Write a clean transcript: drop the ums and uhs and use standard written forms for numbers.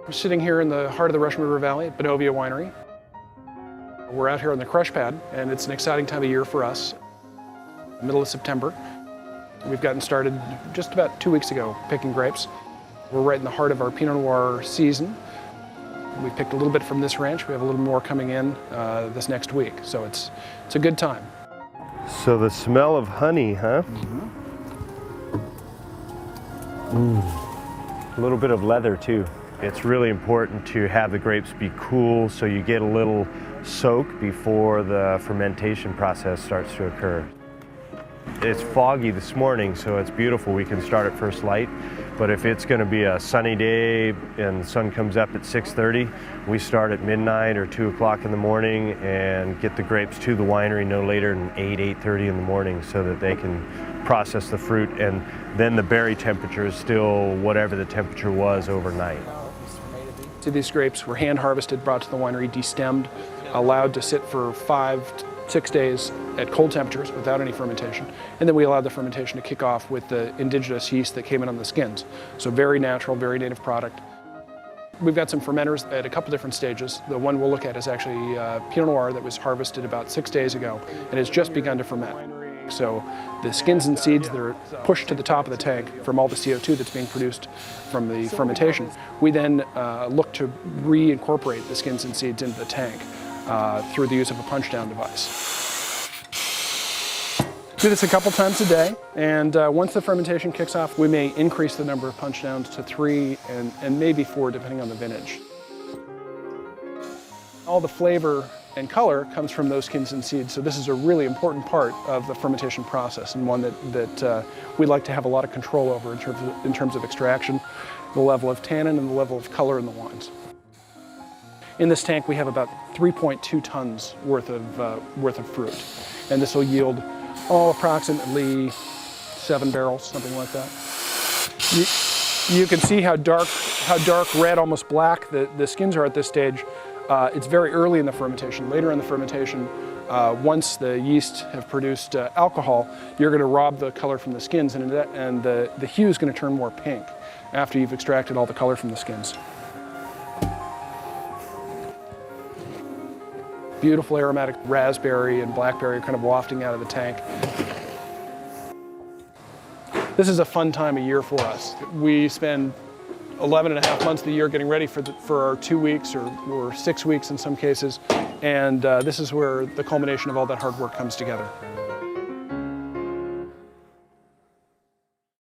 We're sitting here in the heart of the Russian River Valley at Benovia Winery. We're out here on the Crush Pad, and it's an exciting time of year for us. Middle of September. We've gotten started just about 2 weeks ago picking grapes. We're right in the heart of our Pinot Noir season. We picked a little bit from this ranch. We have a little more coming in this next week, so it's a good time. So the smell of honey, huh? A little bit of leather too. It's really important to have the grapes be cool so you get a little soak before the fermentation process starts to occur. It's foggy this morning, so it's beautiful. We can start at first light, but if it's going to be a sunny day and the sun comes up at 6:30, we start at midnight or 2 o'clock in the morning and get the grapes to the winery no later than 8:30 in the morning so that they can process the fruit, and then the berry temperature is still whatever the temperature was overnight. So these grapes were hand harvested, brought to the winery, destemmed, allowed to sit for 5 to 6 days at cold temperatures without any fermentation. And then we allowed the fermentation to kick off with the indigenous yeast that came in on the skins. So very natural, very native product. We've got some fermenters at a couple different stages. The one we'll look at is actually Pinot Noir that was harvested about 6 days ago and has just begun to ferment. So the skins and seeds that are pushed to the top of the tank from all the CO2 that's being produced from the fermentation, we then look to reincorporate the skins and seeds into the tank through the use of a punch down device. Do this a couple times a day, and once the fermentation kicks off, we may increase the number of punch downs to 3 and maybe 4 depending on the vintage. All the flavor and color comes from those skins and seeds, so this is a really important part of the fermentation process, and one that we like to have a lot of control over in terms of extraction, the level of tannin and the level of color in the wines. In this tank we have about 3.2 tons worth of fruit, and this will yield approximately 7 barrels, something like that. You can see how dark red, almost black the skins are at this stage. It's very early in the fermentation. Later in the fermentation, once the yeast have produced alcohol, you're going to rob the color from the skins, and the hue is going to turn more pink after you've extracted all the color from the skins. Beautiful aromatic raspberry and blackberry kind of wafting out of the tank. This is a fun time of year for us. We spend 11 and a half months of the year getting ready for our 2 weeks or 6 weeks in some cases, and this is where the culmination of all that hard work comes together.